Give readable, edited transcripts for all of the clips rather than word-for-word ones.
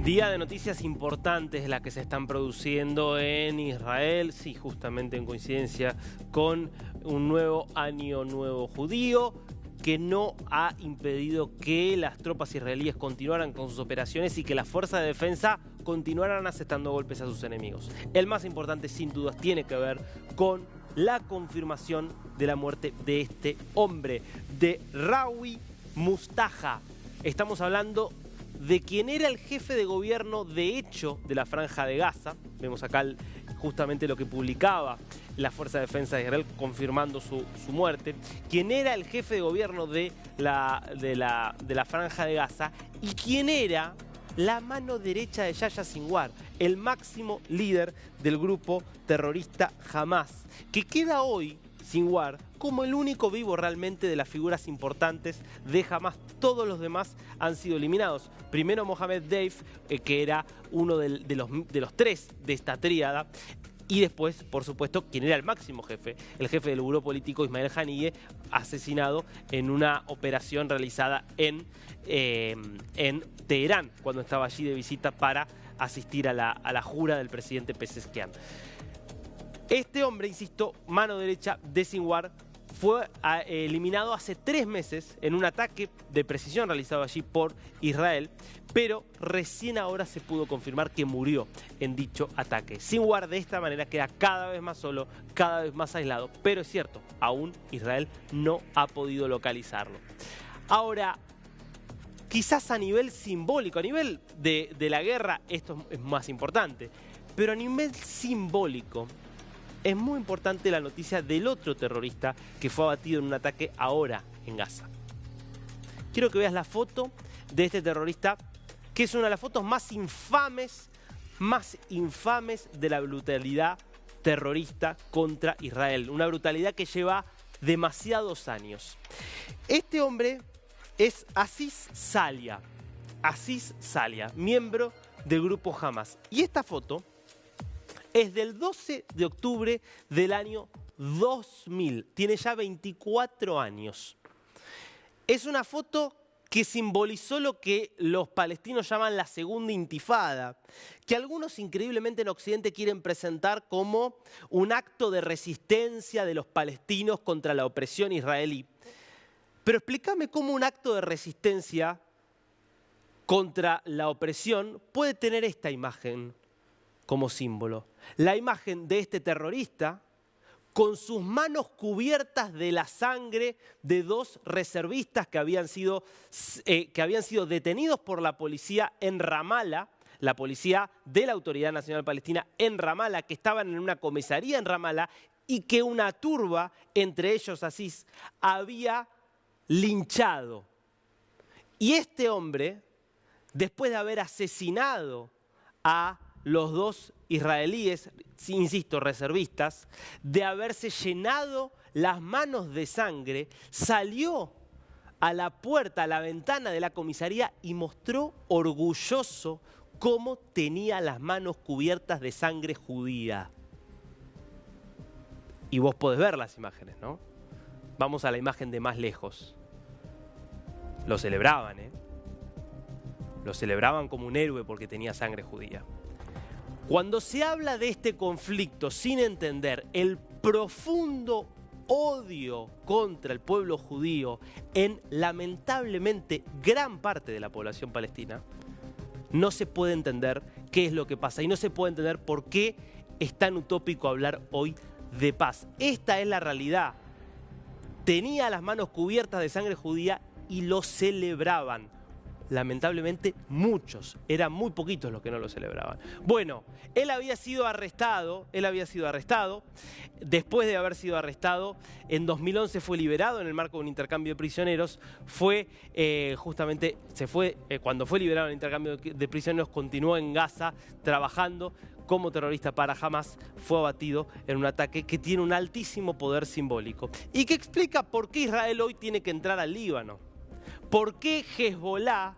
Día de noticias importantes las que se están produciendo en Israel, sí, justamente en coincidencia con un nuevo año nuevo judío, que no ha impedido que las tropas israelíes continuaran con sus operaciones y que las fuerzas de defensa continuaran asestando golpes a sus enemigos. El más importante, sin dudas, tiene que ver con la confirmación de la muerte de este hombre, de Rawi Mustaja. Estamos hablando de quien era el jefe de gobierno de hecho de la Franja de Gaza. Vemos acá justamente lo que publicaba la Fuerza de Defensa de Israel confirmando su muerte. Quien era el jefe de gobierno de la Franja de Gaza y quien era la mano derecha de Yahya Sinwar, el máximo líder del grupo terrorista Hamas, que queda hoy Sinwar como el único vivo realmente de las figuras importantes de Hamas. Todos los demás han sido eliminados. Primero Mohamed Deif, que era uno de los tres de esta tríada. Y después, por supuesto, quien era el máximo jefe, el jefe del buró político Ismael Haniyeh, asesinado en una operación realizada en Teherán, cuando estaba allí de visita para asistir a la jura del presidente Pezeshkian. Este hombre, insisto, mano derecha de Sinwar, fue eliminado hace 3 meses en un ataque de precisión realizado allí por Israel, pero recién ahora se pudo confirmar que murió en dicho ataque. Sinwar de esta manera queda cada vez más solo, cada vez más aislado, pero es cierto, aún Israel no ha podido localizarlo. Ahora, quizás a nivel simbólico, a nivel de la guerra esto es más importante, pero a nivel simbólico es muy importante la noticia del otro terrorista que fue abatido en un ataque ahora en Gaza. Quiero que veas la foto de este terrorista, que es una de las fotos más infames de la brutalidad terrorista contra Israel. Una brutalidad que lleva demasiados años. Este hombre es Aziz Salia, miembro del grupo Hamas. Y esta foto es del 12 de octubre del año 2000. Tiene ya 24 años. Es una foto que simbolizó lo que los palestinos llaman la segunda intifada, que algunos increíblemente en Occidente quieren presentar como un acto de resistencia de los palestinos contra la opresión israelí. Pero explícame cómo un acto de resistencia contra la opresión puede tener esta imagen como símbolo. La imagen de este terrorista con sus manos cubiertas de la sangre de 2 reservistas que habían sido detenidos por la policía en Ramallah, la policía de la Autoridad Nacional Palestina en Ramallah, que estaban en una comisaría en Ramallah y que una turba, entre ellos Aziz, había linchado. Y este hombre, después de haber asesinado a los 2 israelíes, insisto, reservistas, de haberse llenado las manos de sangre, salió a la puerta, a la ventana de la comisaría y mostró orgulloso cómo tenía las manos cubiertas de sangre judía. Y vos podés ver las imágenes, ¿no? Vamos a la imagen de más lejos. Lo celebraban, ¿eh? Lo celebraban como un héroe porque tenía sangre judía. Cuando se habla de este conflicto sin entender el profundo odio contra el pueblo judío en lamentablemente gran parte de la población palestina, no se puede entender qué es lo que pasa y no se puede entender por qué es tan utópico hablar hoy de paz. Esta es la realidad. Tenía las manos cubiertas de sangre judía y lo celebraban. Lamentablemente muchos, eran muy poquitos los que no lo celebraban. Bueno, él había sido arrestado, después de haber sido arrestado, en 2011 fue liberado en el marco de un intercambio de prisioneros, cuando fue liberado en el intercambio de prisioneros, continuó en Gaza trabajando como terrorista para Hamas, fue abatido en un ataque que tiene un altísimo poder simbólico y que explica por qué Israel hoy tiene que entrar al Líbano. ¿Por qué Hezbollah,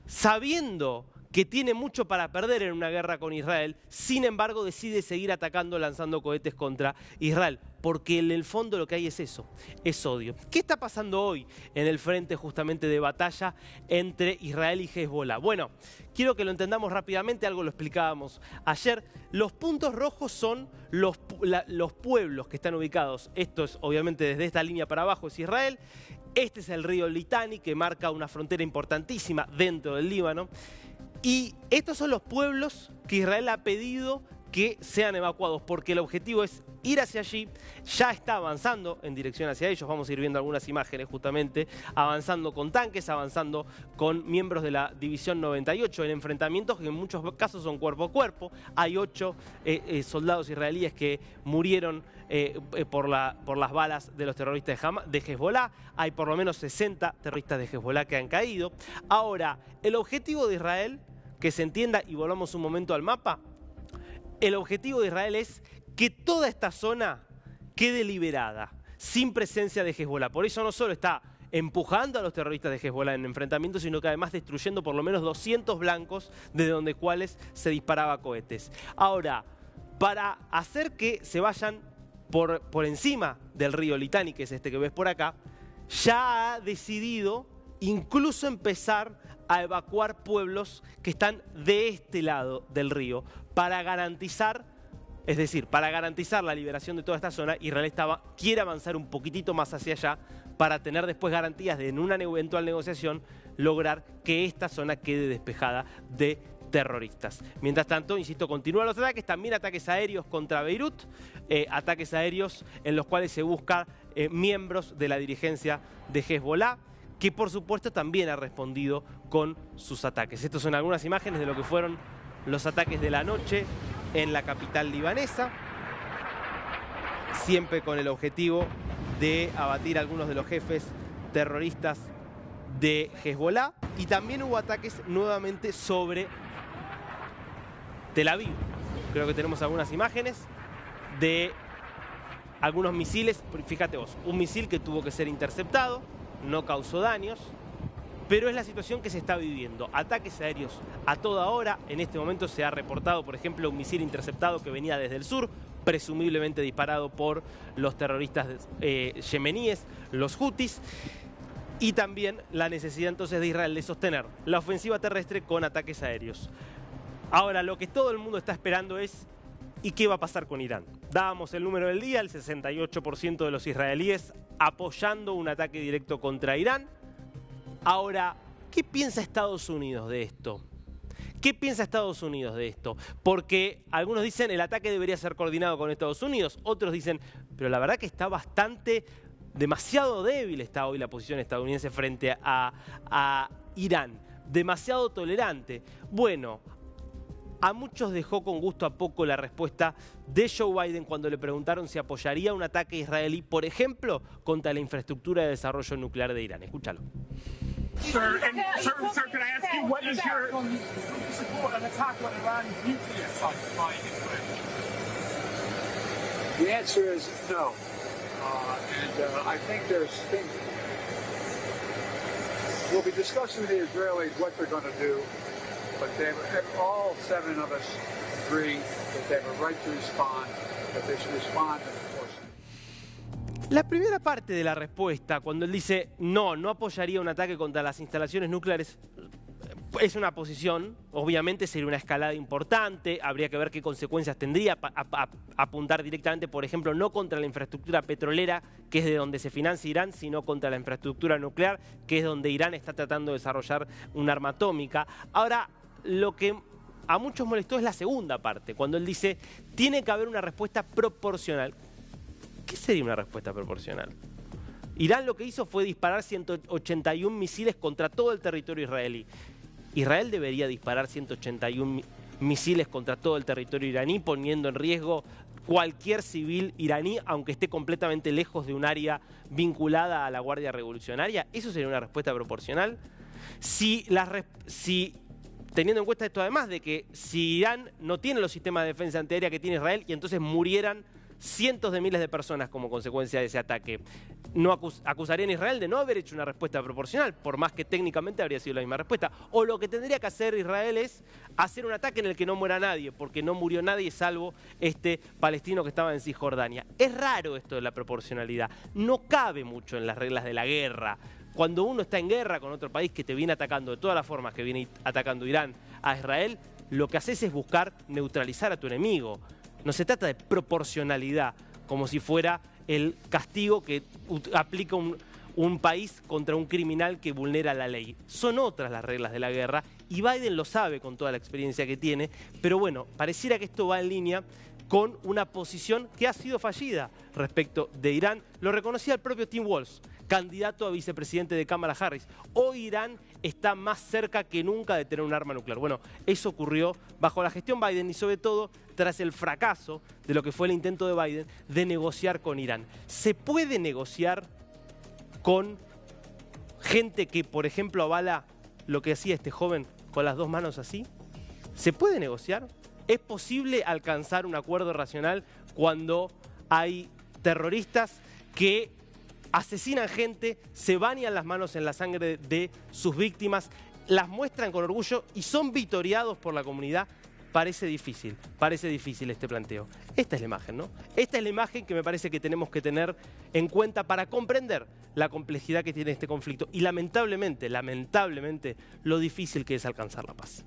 sabiendo que tiene mucho para perder en una guerra con Israel, sin embargo decide seguir atacando, lanzando cohetes contra Israel, porque en el fondo lo que hay es eso, es odio. ¿Qué está pasando hoy en el frente justamente de batalla entre Israel y Hezbollah? Bueno, quiero que lo entendamos rápidamente, algo lo explicábamos ayer. Los puntos rojos son los pueblos que están ubicados. Esto es obviamente desde esta línea para abajo es Israel. Este es el río Litani, que marca una frontera importantísima dentro del Líbano. Y estos son los pueblos que Israel ha pedido que sean evacuados, porque el objetivo es ir hacia allí. Ya está avanzando en dirección hacia ellos, vamos a ir viendo algunas imágenes justamente, avanzando con tanques, avanzando con miembros de la División 98, en enfrentamientos que en muchos casos son cuerpo a cuerpo. Hay 8 soldados israelíes que murieron por las balas de los terroristas de Hezbollah. Hay por lo menos 60 terroristas de Hezbollah que han caído. Ahora, el objetivo de Israel, que se entienda, y volvamos un momento al mapa, el objetivo de Israel es que toda esta zona quede liberada, sin presencia de Hezbollah. Por eso no solo está empujando a los terroristas de Hezbollah en enfrentamientos, sino que además destruyendo por lo menos 200 blancos desde donde cuales se disparaba cohetes. Ahora, para hacer que se vayan por encima del río Litani, que es este que ves por acá, ya ha decidido incluso empezar a evacuar pueblos que están de este lado del río para garantizar, es decir, para garantizar la liberación de toda esta zona. Israel quiere avanzar un poquitito más hacia allá para tener después garantías de en una eventual negociación lograr que esta zona quede despejada de terroristas. Mientras tanto, insisto, continúan los ataques, también ataques aéreos contra Beirut, ataques aéreos en los cuales se buscan miembros de la dirigencia de Hezbollah, que por supuesto también ha respondido con sus ataques. Estas son algunas imágenes de lo que fueron los ataques de la noche en la capital libanesa, siempre con el objetivo de abatir a algunos de los jefes terroristas de Hezbollah, y también hubo ataques nuevamente sobre Tel Aviv. Creo que tenemos algunas imágenes de algunos misiles. Fíjate vos, un misil que tuvo que ser interceptado, no causó daños, pero es la situación que se está viviendo. Ataques aéreos a toda hora. En este momento se ha reportado, por ejemplo, un misil interceptado que venía desde el sur, presumiblemente disparado por los terroristas yemeníes, los hutis. Y también la necesidad entonces de Israel de sostener la ofensiva terrestre con ataques aéreos. Ahora, lo que todo el mundo está esperando es ¿y qué va a pasar con Irán? Dábamos el número del día, el 68% de los israelíes apoyando un ataque directo contra Irán. Ahora, ¿qué piensa Estados Unidos de esto? ¿Qué piensa Estados Unidos de esto? Porque algunos dicen el ataque debería ser coordinado con Estados Unidos, otros dicen, pero la verdad que está demasiado débil está hoy la posición estadounidense frente a Irán, demasiado tolerante. Bueno, a muchos dejó con gusto a poco la respuesta de Joe Biden cuando le preguntaron si apoyaría un ataque israelí, por ejemplo, contra la infraestructura de desarrollo nuclear de Irán. Escúchalo. Sir, can I ask you what is your support an attack on Iran's nuclear sites by Israel? The answer is no, I think there's things. We'll be discussing with the Israelis what they're going to do, but all 7 of us agree that they have a right to respond, that they should respond in force. La primera parte de la respuesta, cuando él dice no apoyaría un ataque contra las instalaciones nucleares, es una posición, obviamente sería una escalada importante, habría que ver qué consecuencias tendría apuntar directamente, por ejemplo, no contra la infraestructura petrolera, que es de donde se financia Irán, sino contra la infraestructura nuclear, que es donde Irán está tratando de desarrollar un arma atómica. Ahora, lo que a muchos molestó es la segunda parte, cuando él dice tiene que haber una respuesta proporcional. ¿Qué sería una respuesta proporcional? Irán lo que hizo fue disparar 181 misiles contra todo el territorio israelí. Israel debería disparar 181 misiles contra todo el territorio iraní, poniendo en riesgo cualquier civil iraní, aunque esté completamente lejos de un área vinculada a la Guardia Revolucionaria. ¿Eso sería una respuesta proporcional? Teniendo en cuenta esto además de que si Irán no tiene los sistemas de defensa antiaérea que tiene Israel y entonces murieran cientos de miles de personas como consecuencia de ese ataque. No acusarían a Israel de no haber hecho una respuesta proporcional, por más que técnicamente habría sido la misma respuesta. O lo que tendría que hacer Israel es hacer un ataque en el que no muera nadie, porque no murió nadie salvo este palestino que estaba en Cisjordania. Es raro esto de la proporcionalidad, no cabe mucho en las reglas de la guerra. Cuando uno está en guerra con otro país que te viene atacando de todas las formas que viene atacando Irán a Israel, lo que haces es buscar neutralizar a tu enemigo. No se trata de proporcionalidad, como si fuera el castigo que aplica un país contra un criminal que vulnera la ley. Son otras las reglas de la guerra y Biden lo sabe con toda la experiencia que tiene, pero bueno, pareciera que esto va en línea con una posición que ha sido fallida respecto de Irán. Lo reconocía el propio Tim Walz, candidato a vicepresidente de Kamala Harris. Hoy Irán está más cerca que nunca de tener un arma nuclear. Bueno, eso ocurrió bajo la gestión Biden y sobre todo tras el fracaso de lo que fue el intento de Biden de negociar con Irán. ¿Se puede negociar con gente que, por ejemplo, avala lo que hacía este joven con las dos manos así? ¿Se puede negociar? ¿Es posible alcanzar un acuerdo racional cuando hay terroristas que asesinan gente, se bañan las manos en la sangre de sus víctimas, las muestran con orgullo y son vitoreados por la comunidad? Parece difícil este planteo. Esta es la imagen, ¿no? Esta es la imagen que me parece que tenemos que tener en cuenta para comprender la complejidad que tiene este conflicto y lamentablemente, lo difícil que es alcanzar la paz.